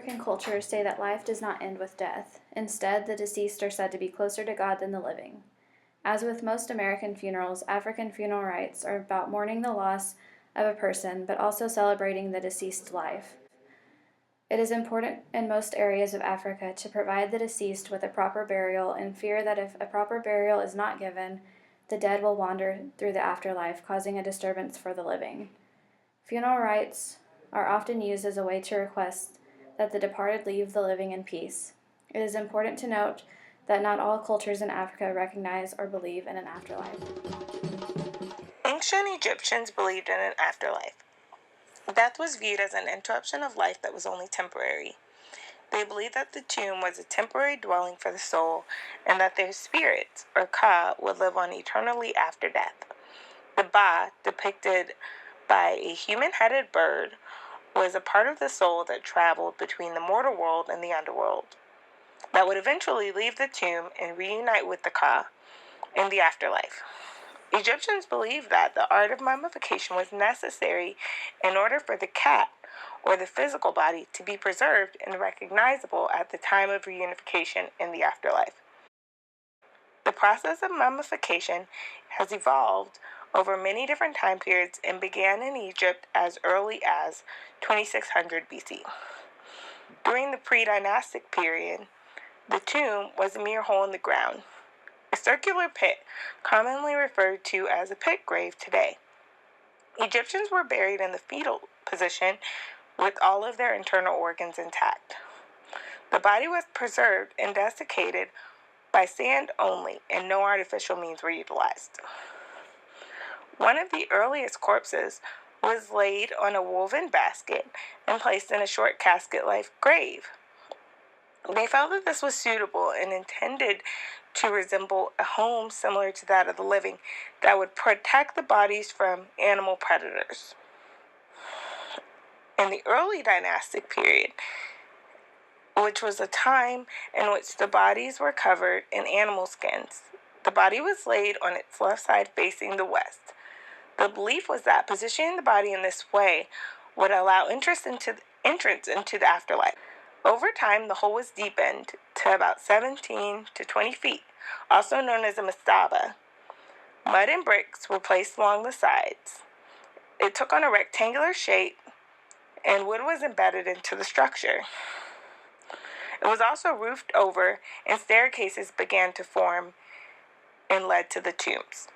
African cultures say that life does not end with death. Instead, the deceased are said to be closer to God than the living. As with most American funerals, African funeral rites are about mourning the loss of a person, but also celebrating the deceased's life. It is important in most areas of Africa to provide the deceased with a proper burial in fear that if a proper burial is not given, the dead will wander through the afterlife, causing a disturbance for the living. Funeral rites are often used as a way to request that the departed leave the living in peace. It is important to note that not all cultures in Africa recognize or believe in an afterlife. Ancient Egyptians believed in an afterlife. Death was viewed as an interruption of life that was only temporary. They believed that the tomb was a temporary dwelling for the soul and that their spirits, or Ka, would live on eternally after death. The Ba, depicted by a human-headed bird, was a part of the soul that traveled between the mortal world and the underworld, that would eventually leave the tomb and reunite with the Ka in the afterlife. Egyptians believed that the art of mummification was necessary in order for the cat, or the physical body, to be preserved and recognizable at the time of reunification in the afterlife. The process of mummification has evolved over many different time periods and began in Egypt as early as 2600 BC. During the pre-dynastic period, the tomb was a mere hole in the ground, a circular pit commonly referred to as a pit grave today. Egyptians were buried in the fetal position with all of their internal organs intact. The body was preserved and desiccated by sand only, and no artificial means were utilized. One of the earliest corpses was laid on a woven basket and placed in a short casket-like grave. They felt that this was suitable and intended to resemble a home similar to that of the living that would protect the bodies from animal predators. In the early dynastic period, which was a time in which the bodies were covered in animal skins, the body was laid on its left side facing the west. The belief was that positioning the body in this way would allow entrance into the afterlife. Over time, the hole was deepened to about 17 to 20 feet, also known as a mastaba. Mud and bricks were placed along the sides. It took on a rectangular shape, and wood was embedded into the structure. It was also roofed over, and staircases began to form and led to the tombs.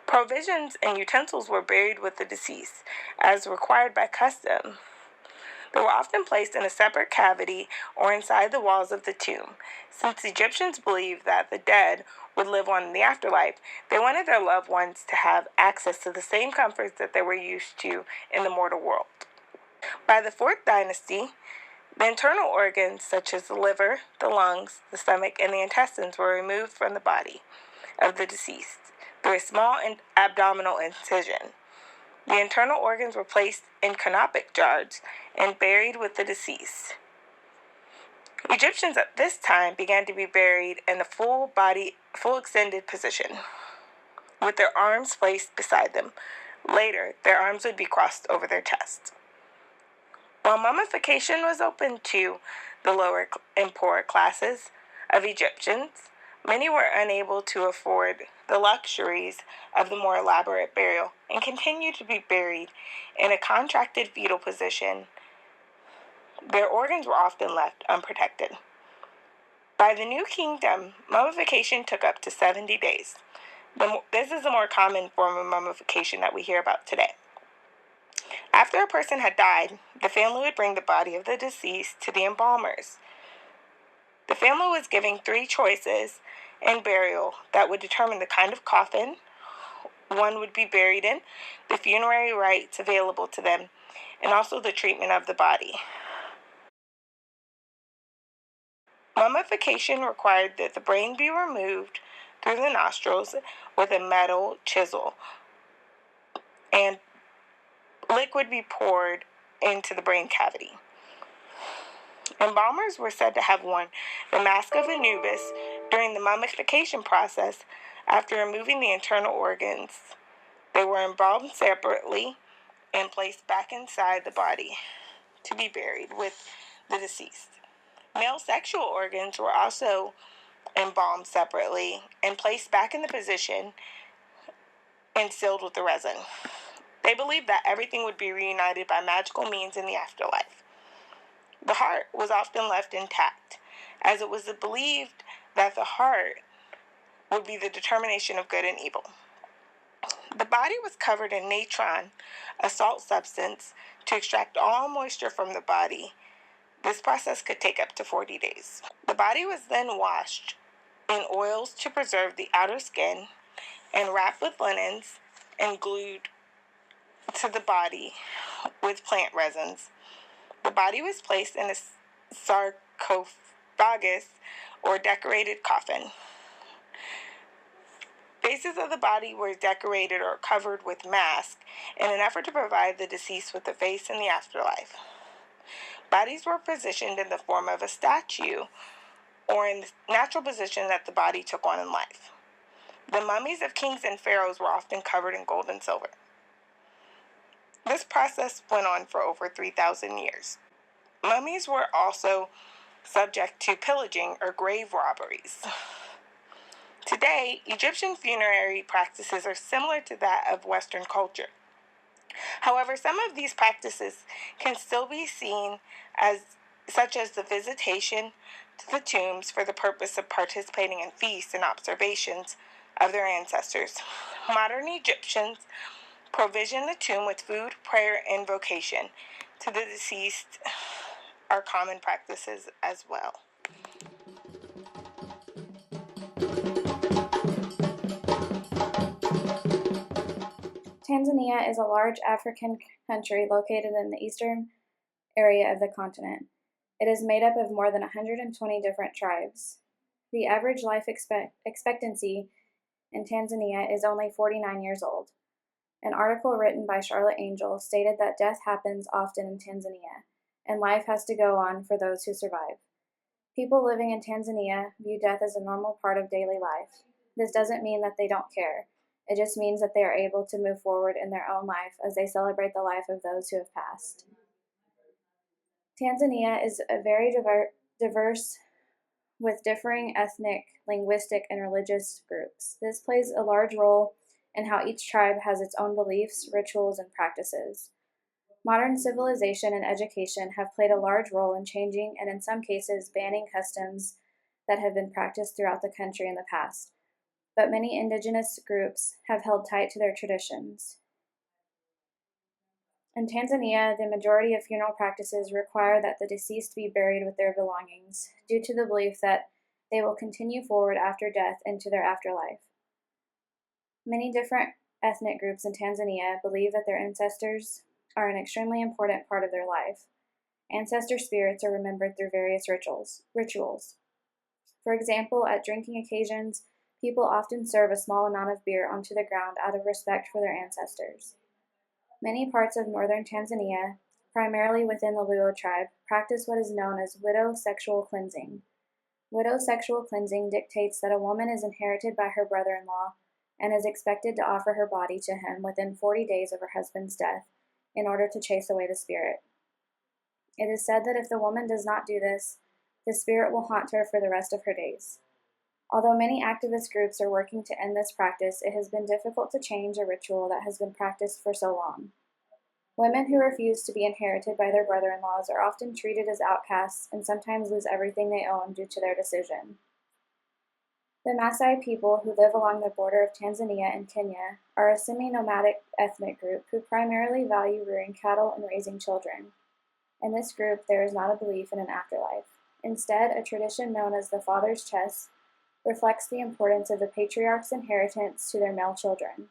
Provisions and utensils were buried with the deceased, as required by custom. They were often placed in a separate cavity or inside the walls of the tomb. Since Egyptians believed that the dead would live on in the afterlife, they wanted their loved ones to have access to the same comforts that they were used to in the mortal world. By the 4th dynasty, the internal organs such as the liver, the lungs, the stomach, and the intestines were removed from the body of the deceased through a small abdominal incision. The internal organs were placed in canopic jars and buried with the deceased. Egyptians at this time began to be buried in the full extended position, with their arms placed beside them. Later, their arms would be crossed over their chests. While mummification was open to the lower and poorer classes of Egyptians, many were unable to afford the luxuries of the more elaborate burial and continued to be buried in a contracted fetal position. Their organs were often left unprotected. By the New Kingdom, mummification took up to 70 days. This is a more common form of mummification that we hear about today. After a person had died, the family would bring the body of the deceased to the embalmers. The family was given 3 choices in burial that would determine the kind of coffin one would be buried in, the funerary rites available to them, and also the treatment of the body. Mummification required that the brain be removed through the nostrils with a metal chisel, and liquid be poured into the brain cavity. Embalmers were said to have worn the mask of Anubis during the mummification process. After removing the internal organs, they were embalmed separately and placed back inside the body to be buried with the deceased. Male sexual organs were also embalmed separately and placed back in the position and sealed with the resin. They believed that everything would be reunited by magical means in the afterlife. The heart was often left intact, as it was believed that the heart would be the determination of good and evil. The body was covered in natron, a salt substance, to extract all moisture from the body. This process could take up to 40 days. The body was then washed in oils to preserve the outer skin and wrapped with linens and glued to the body with plant resins. The body was placed in a sarcophagus or decorated coffin. Bases of the body were decorated or covered with masks in an effort to provide the deceased with a face in the afterlife. Bodies were positioned in the form of a statue or in the natural position that the body took on in life. The mummies of kings and pharaohs were often covered in gold and silver. This process went on for over 3,000 years. Mummies were also subject to pillaging or grave robberies. Today, Egyptian funerary practices are similar to that of Western culture. However, some of these practices can still be seen such as the visitation to the tombs for the purpose of participating in feasts and observations of their ancestors. Modern Egyptians provision the tomb with food, prayer, and invocation to the deceased are common practices as well. Tanzania is a large African country located in the eastern area of the continent. It is made up of more than 120 different tribes. The average life expectancy in Tanzania is only 49 years old. An article written by Charlotte Angel stated that death happens often in Tanzania, and life has to go on for those who survive. People living in Tanzania view death as a normal part of daily life. This doesn't mean that they don't care. It just means that they are able to move forward in their own life as they celebrate the life of those who have passed. Tanzania is a very diverse with differing ethnic, linguistic, and religious groups. This plays a large role in how each tribe has its own beliefs, rituals, and practices. Modern civilization and education have played a large role in changing and in some cases banning customs that have been practiced throughout the country in the past. But many indigenous groups have held tight to their traditions. In Tanzania, the majority of funeral practices require that the deceased be buried with their belongings, due to the belief that they will continue forward after death into their afterlife. Many different ethnic groups in Tanzania believe that their ancestors are an extremely important part of their life. Ancestor spirits are remembered through various rituals. For example, at drinking occasions, people often serve a small amount of beer onto the ground out of respect for their ancestors. Many parts of northern Tanzania, primarily within the Luo tribe, practice what is known as widow sexual cleansing. Widow sexual cleansing dictates that a woman is inherited by her brother-in-law and is expected to offer her body to him within 40 days of her husband's death in order to chase away the spirit. It is said that if the woman does not do this, the spirit will haunt her for the rest of her days. Although many activist groups are working to end this practice, it has been difficult to change a ritual that has been practiced for so long. Women who refuse to be inherited by their brother-in-laws are often treated as outcasts and sometimes lose everything they own due to their decision. The Maasai people, who live along the border of Tanzania and Kenya, are a semi-nomadic ethnic group who primarily value rearing cattle and raising children. In this group, there is not a belief in an afterlife. Instead, a tradition known as the father's chest reflects the importance of the patriarch's inheritance to their male children.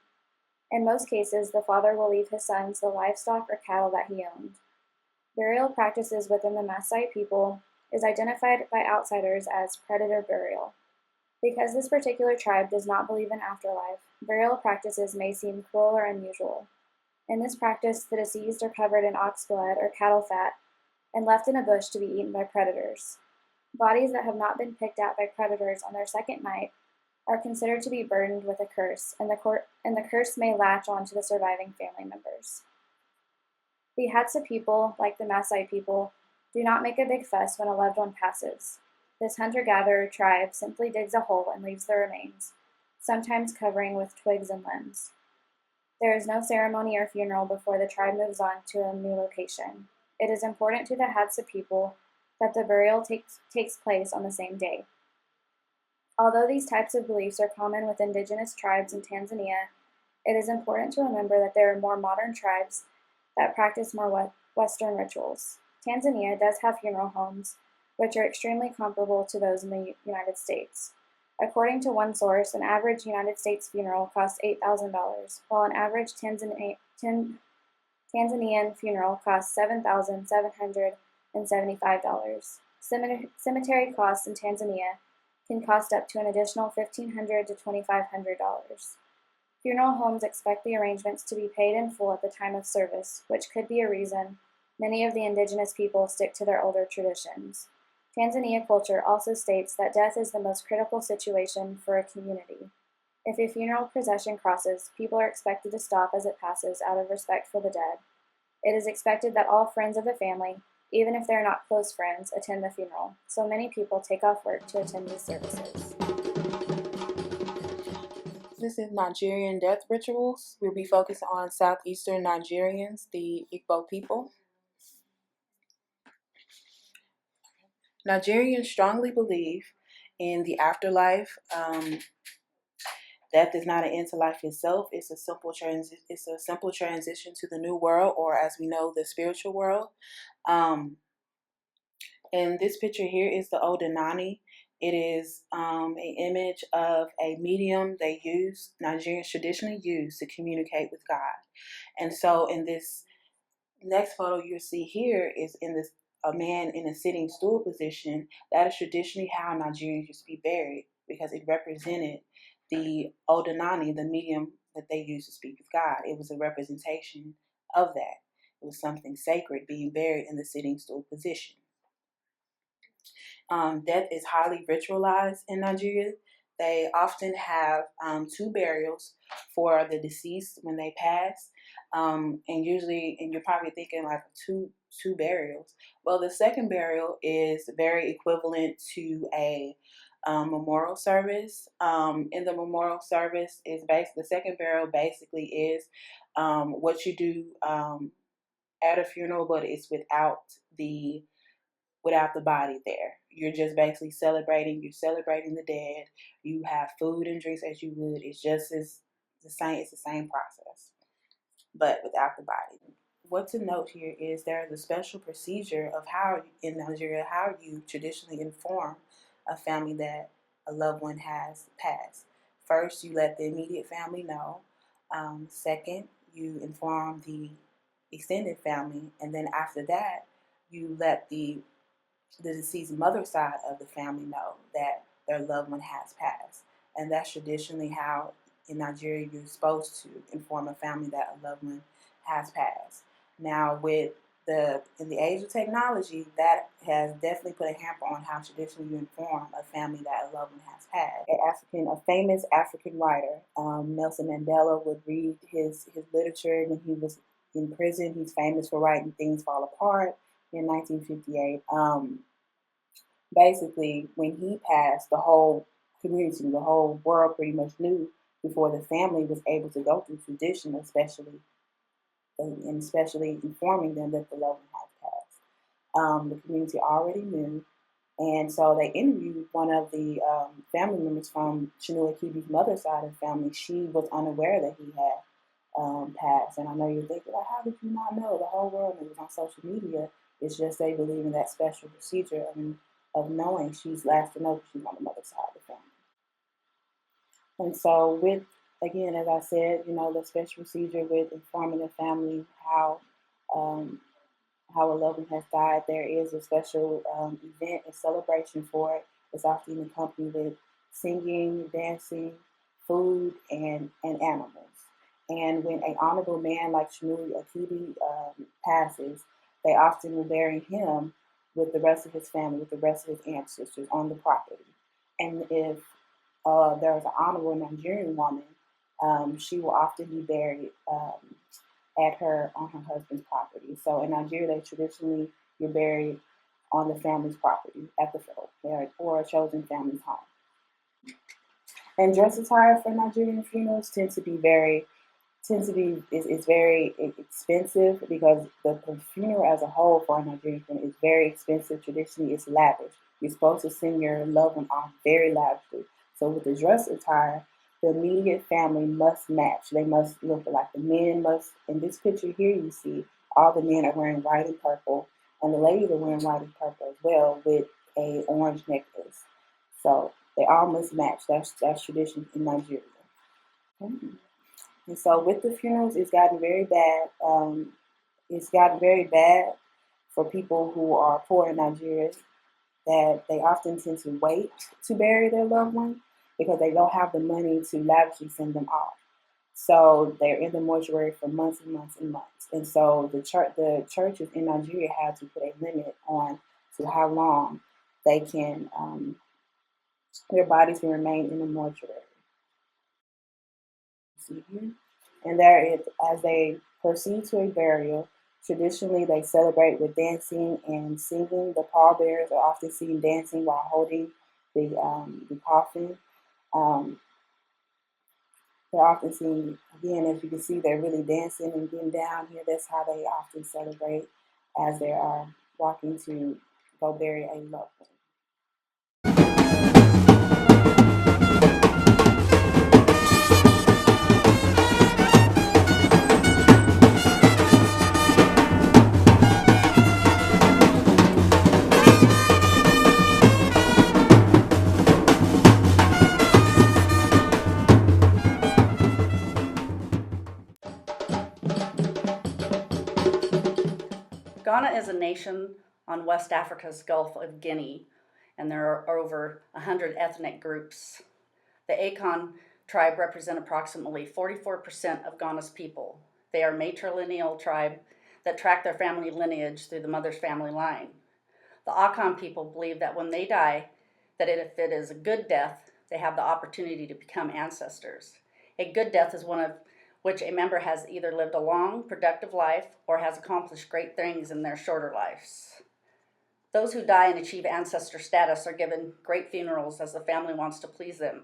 In most cases, the father will leave his sons the livestock or cattle that he owned. Burial practices within the Maasai people is identified by outsiders as predator burial. Because this particular tribe does not believe in afterlife, burial practices may seem cruel or unusual. In this practice, the deceased are covered in ox blood or cattle fat and left in a bush to be eaten by predators. Bodies that have not been picked at by predators on their second night are considered to be burdened with a curse, and the curse may latch on to the surviving family members. The Hadza people, like the Maasai people, do not make a big fuss when a loved one passes. This hunter-gatherer tribe simply digs a hole and leaves the remains, sometimes covering with twigs and limbs. There is no ceremony or funeral before the tribe moves on to a new location. It is important to the Hadza people that the burial takes place on the same day. Although these types of beliefs are common with indigenous tribes in Tanzania, it is important to remember that there are more modern tribes that practice more Western rituals. Tanzania does have funeral homes, which are extremely comparable to those in the United States. According to one source, an average United States funeral costs $8,000, while an average Tanzanian funeral costs $7,775. Cemetery costs in Tanzania can cost up to an additional $1,500 to $2,500. Funeral homes expect the arrangements to be paid in full at the time of service, which could be a reason many of the indigenous people stick to their older traditions. Tanzania culture also states that death is the most critical situation for a community. If a funeral procession crosses, people are expected to stop as it passes out of respect for the dead. It is expected that all friends of the family, even if they are not close friends, attend the funeral, so many people take off work to attend these services. This is Nigerian death rituals. We'll be focused on southeastern Nigerians, the Igbo people. Nigerians strongly believe in the afterlife. Death is not an end to life itself. It's a simple transition to the new world, or as we know, the spiritual world. And this picture here is the Odinani. It is an image of a medium Nigerians traditionally use to communicate with God. And so in this next photo you see here is a man in a sitting stool position. That is traditionally how Nigerians used to be buried, because it represented the Odinani, the medium that they used to speak with God. It was a representation of that. It was something sacred, being buried in the sitting stool position. Death is highly ritualized in Nigeria. They often have 2 burials for the deceased when they pass. And you're probably thinking like two burials. Well, the second burial is very equivalent to a memorial service. In the memorial service the second burial basically is what you do at a funeral, but it's without the body there. You're just basically celebrating. You're celebrating the dead. You have food and drinks as you would. It's just the same. It's the same process, but without the body. What to note here is there is a special procedure of how in Nigeria how you traditionally inform a family that a loved one has passed. First, you let the immediate family know. Second, you inform the extended family, and then after that, you let the deceased mother side of the family know that their loved one has passed. And that's traditionally how in Nigeria you're supposed to inform a family that a loved one has passed. Now in the age of technology, that has definitely put a hamper on how traditionally you inform a family that a loved one has passed. A famous African writer, Nelson Mandela, would read his literature when he was in prison. He's famous for writing Things Fall Apart in 1958. Basically, when he passed, the whole community, the whole world pretty much knew before the family was able to go through tradition, especially informing them that the loved one had passed. The community already knew, and so they interviewed one of the family members from Chinua Achebe's mother's side of the family. She was unaware that he had passed, and I know you're thinking, like, how did you not know? The whole world knew. It was on social media. It's just they believe in that special procedure of knowing she's last to know she's on the mother's side of the family. And so again, as I said, the special procedure with informing the family how a loved one has died, there is a special event and celebration for it. It's often accompanied with singing, dancing, food, and animals. And when an honorable man like Chinua Achebe passes, they often will bury him with the rest of his family, with the rest of his ancestors on the property. And if there's an honorable Nigerian woman, she will often be buried on her husband's property. So in Nigeria, they traditionally you're buried on the family's property at the or a chosen family's home. And dress attire for Nigerian funerals is very expensive because the funeral as a whole for a Nigerian funeral is very expensive. Traditionally, it's lavish. You're supposed to send your loved one off very lavishly. So with the dress attire, the immediate family must match. They must look like the men must. In this picture here, you see all the men are wearing white and purple, and the ladies are wearing white and purple as well with a orange necklace. So they all must match. That's tradition in Nigeria. And so with the funerals, it's gotten very bad. It's gotten very bad for people who are poor in Nigeria, that they often tend to wait to bury their loved one because they don't have the money to lavishly send them off. So they're in the mortuary for months and months and months. And so the churches in Nigeria had to put a limit on to how long they can their bodies can remain in the mortuary. See here? And as they proceed to a burial, traditionally they celebrate with dancing and singing. The pallbearers are often seen dancing while holding the coffin. They're often seen, again, as you can see, they're really dancing and getting down here. That's how they often celebrate as they are walking to go bury a loved one. Ghana is a nation on West Africa's Gulf of Guinea, and there are over 100 ethnic groups. The Akan tribe represent approximately 44% of Ghana's people. They are a matrilineal tribe that track their family lineage through the mother's family line. The Akan people believe that when they die, that if it is a good death, they have the opportunity to become ancestors. A good death is one of which a member has either lived a long, productive life or has accomplished great things in their shorter lives. Those who die and achieve ancestor status are given great funerals as the family wants to please them,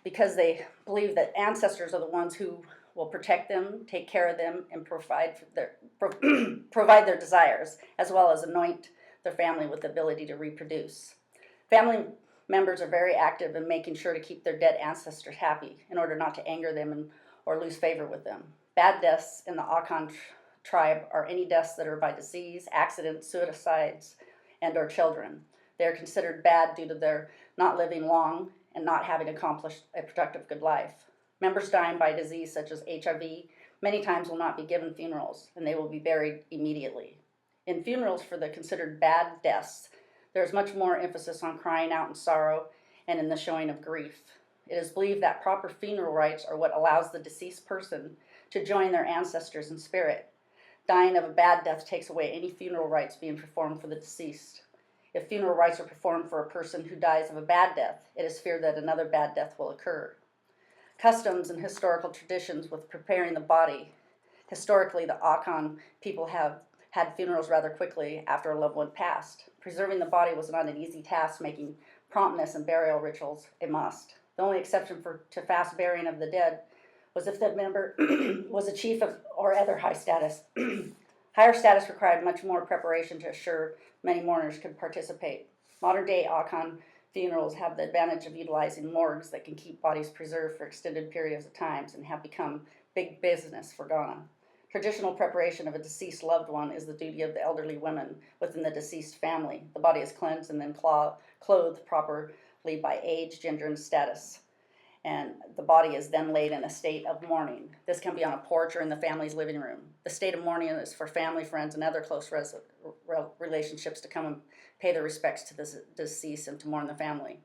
because they believe that ancestors are the ones who will protect them, take care of them, and provide their desires, as well as anoint their family with the ability to reproduce. Family members are very active in making sure to keep their dead ancestors happy in order not to anger them or lose favor with them. Bad deaths in the Akan tribe are any deaths that are by disease, accidents, suicides, and or children. They are considered bad due to their not living long and not having accomplished a productive good life. Members dying by disease such as HIV many times will not be given funerals, and they will be buried immediately. In funerals for the considered bad deaths, there is much more emphasis on crying out in sorrow and in the showing of grief. It is believed that proper funeral rites are what allows the deceased person to join their ancestors in spirit. Dying of a bad death takes away any funeral rites being performed for the deceased. If funeral rites are performed for a person who dies of a bad death, it is feared that another bad death will occur. Customs and historical traditions with preparing the body. Historically, the Akan people have had funerals rather quickly after a loved one passed. Preserving the body was not an easy task, making promptness and burial rituals a must. The only exception to fast burying of the dead was if the member was a chief or other high status. Higher status required much more preparation to assure many mourners could participate. Modern-day Akan funerals have the advantage of utilizing morgues that can keep bodies preserved for extended periods of time and have become big business for Ghana. Traditional preparation of a deceased loved one is the duty of the elderly women within the deceased family. The body is cleansed and then clothed properly by age, gender, and status. And the body is then laid in a state of mourning. This can be on a porch or in the family's living room. The state of mourning is for family, friends, and other close relationships to come and pay their respects to the deceased and to mourn the family.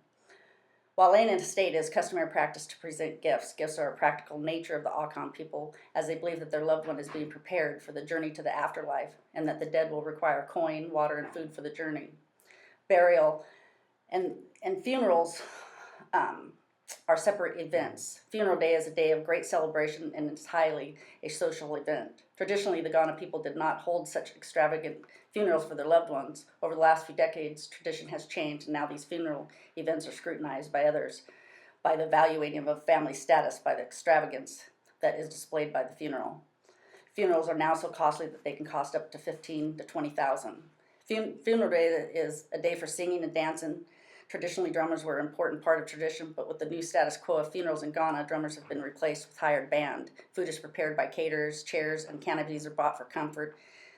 While laying in a state, it is customary practice to present gifts. Gifts are a practical nature of the Akan people, as they believe that their loved one is being prepared for the journey to the afterlife, and that the dead will require coin, water, and food for the journey. Burial and funerals are separate events. Funeral Day is a day of great celebration and it's highly a social event. Traditionally, the Ghana people did not hold such extravagant funerals for their loved ones. Over the last few decades, tradition has changed, and now these funeral events are scrutinized by others by the evaluating of family status by the extravagance that is displayed by the funeral. Funerals are now so costly that they can cost up to $15,000 to $20,000. Funeral Day is a day for singing and dancing. Traditionally, drummers were an important part of tradition, but with the new status quo of funerals in Ghana, drummers have been replaced with hired band. Food is prepared by caterers, chairs and canopies are bought for comfort.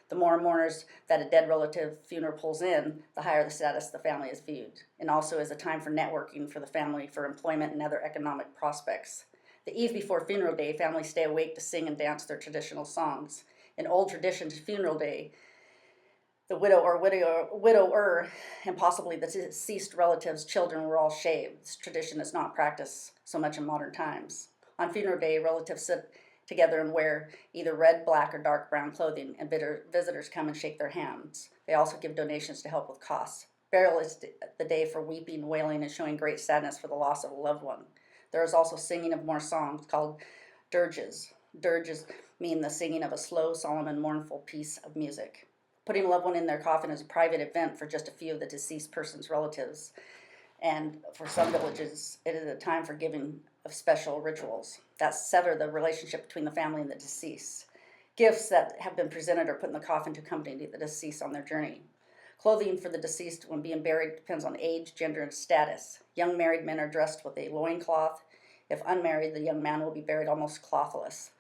The more mourners that a dead relative funeral pulls in, the higher the status the family is viewed, and also is a time for networking for the family for employment and other economic prospects. The eve before funeral day, families stay awake to sing and dance their traditional songs. In old tradition to funeral day, the widow or widower and possibly the deceased relatives' children were all shaved. This tradition is not practiced so much in modern times. On funeral day, relatives sit together and wear either red, black, or dark brown clothing, and visitors come and shake their hands. They also give donations to help with costs. Burial is the day for weeping, wailing, and showing great sadness for the loss of a loved one. There is also singing of more songs called dirges. Dirges mean the singing of a slow, solemn, and mournful piece of music. Putting a loved one in their coffin is a private event for just a few of the deceased person's relatives. And for some villages, it is a time for giving of special rituals that sever the relationship between the family and the deceased. Gifts that have been presented or put in the coffin to accompany the deceased on their journey. Clothing for the deceased when being buried depends on age, gender, and status. Young married men are dressed with a loincloth. If unmarried, the young man will be buried almost clothless.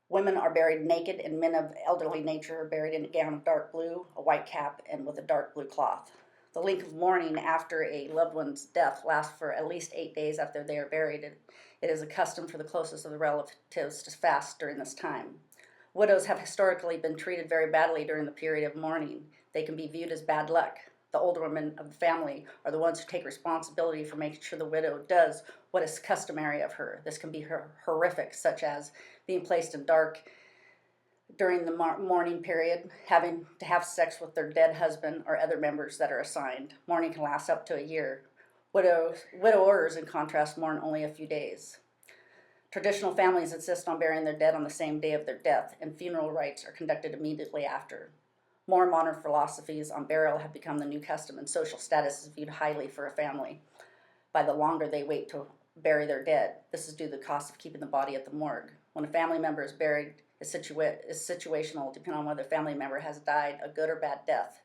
Women are buried naked, and men of elderly nature are buried in a gown of dark blue, a white cap, and with a dark blue cloth. The length of mourning after a loved one's death lasts for at least 8 days after they are buried. It is a custom for the closest of the relatives to fast during this time. Widows have historically been treated very badly during the period of mourning. They can be viewed as bad luck. The older women of the family are the ones who take responsibility for making sure the widow does what is customary of her. This can be horrific, such as being placed in dark during the mourning period, having to have sex with their dead husband or other members that are assigned. Mourning can last up to a year. Widowers, in contrast, mourn only a few days. Traditional families insist on burying their dead on the same day of their death, and funeral rites are conducted immediately after. More modern philosophies on burial have become the new custom, and social status is viewed highly for a family by the longer they wait to bury their dead. This is due to the cost of keeping the body at the morgue. When a family member is buried, is situational, depending on whether the family member has died a good or bad death.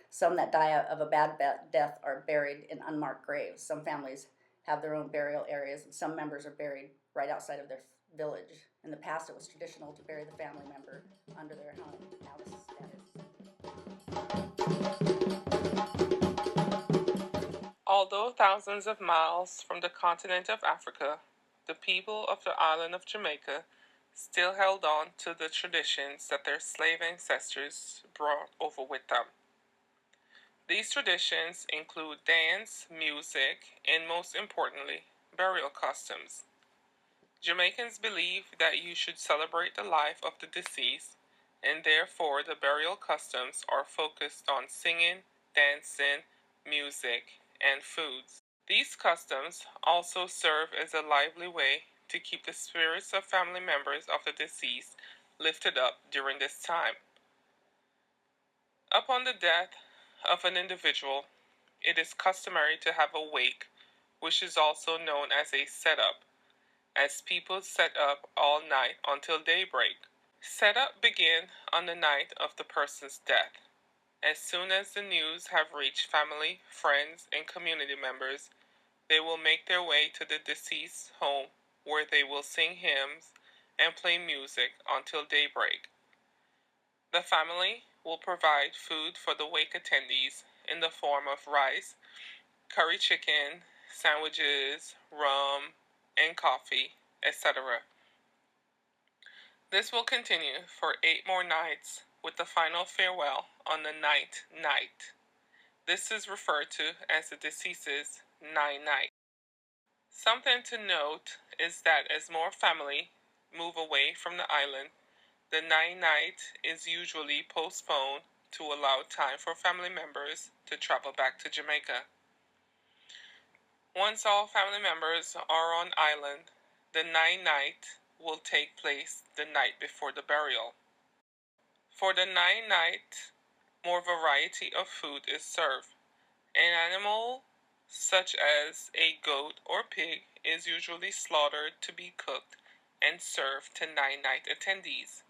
Some that die of a bad death are buried in unmarked graves. Some families have their own burial areas, and some members are buried right outside of their village. In the past, it was traditional to bury the family member under their home. Now this is status. Although thousands of miles from the continent of Africa, the people of the island of Jamaica still held on to the traditions that their slave ancestors brought over with them. These traditions include dance, music, and most importantly, burial customs. Jamaicans believe that you should celebrate the life of the deceased, and therefore the burial customs are focused on singing, dancing, music, and foods. These customs also serve as a lively way to keep the spirits of family members of the deceased lifted up during this time. Upon the death of an individual, it is customary to have a wake, which is also known as a setup, as people set up all night until daybreak. Setup begin on the night of the person's death. As soon as the news have reached family, friends, and community members, they will make their way to the deceased's home, where they will sing hymns and play music until daybreak. The family will provide food for the wake attendees in the form of rice, curry chicken, sandwiches, rum, and coffee, etc. This will continue for 8 more nights, with the final farewell on the ninth night. This is referred to as the deceased's night. Something to note is that as more family move away from the island, the night is usually postponed to allow time for family members to travel back to Jamaica. Once all family members are on island, the nine-night will take place the night before the burial. For the nine-night, more variety of food is served. An animal such as a goat or pig is usually slaughtered to be cooked and served to nine-night attendees.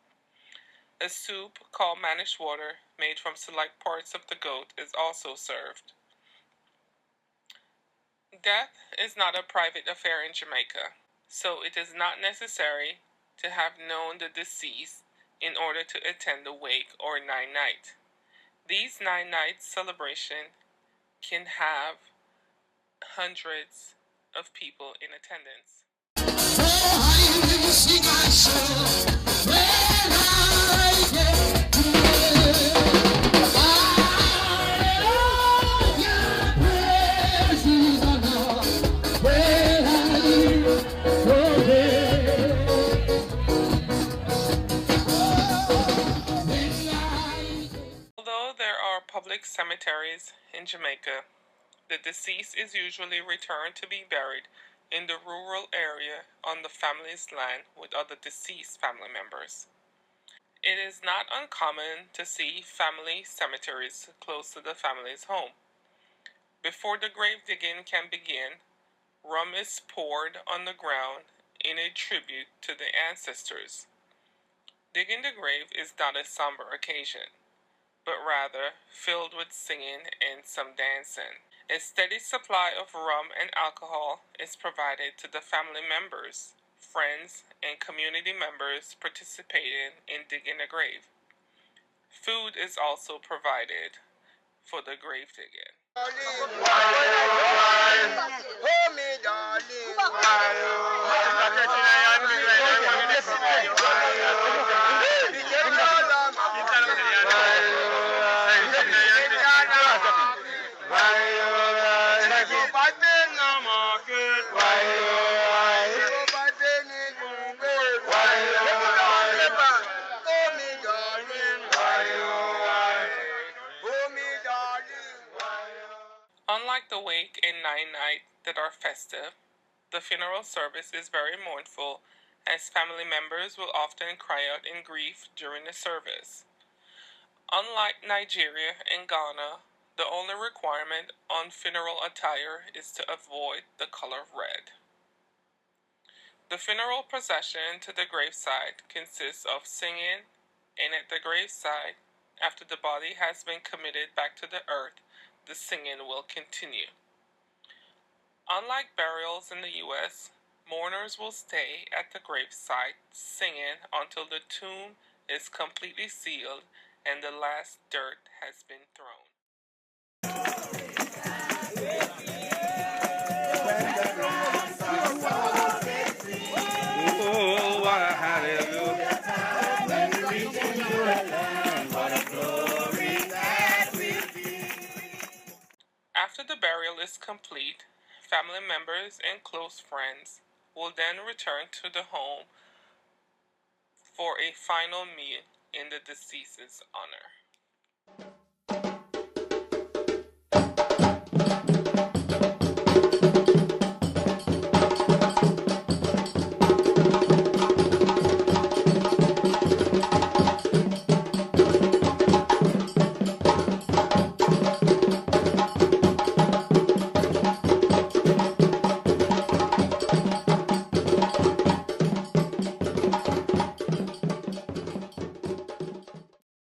A soup called manish water, made from select parts of the goat, is also served. Death is not a private affair in Jamaica, so it is not necessary to have known the deceased in order to attend the wake or nine-night. These nine-night celebration can have hundreds of people in attendance. Although there are public cemeteries in Jamaica, the deceased is usually returned to be buried in the rural area on the family's land with other deceased family members. It is not uncommon to see family cemeteries close to the family's home. Before the grave digging can begin, rum is poured on the ground in a tribute to the ancestors. Digging the grave is not a somber occasion, but rather filled with singing and some dancing. A steady supply of rum and alcohol is provided to the family members, friends, and community members participating in digging a grave. Food is also provided for the grave digging. Unlike the wake and nine-night that are festive, the funeral service is very mournful, as family members will often cry out in grief during the service. Unlike Nigeria and Ghana, the only requirement on funeral attire is to avoid the color red. The funeral procession to the gravesite consists of singing, and at the gravesite, after the body has been committed back to the earth, the singing will continue. Unlike burials in the U.S., mourners will stay at the gravesite singing until the tomb is completely sealed and the last dirt has been thrown. Oh, what a hallelujah. After the burial is complete, family members and close friends will then return to the home for a final meal in the deceased's honor.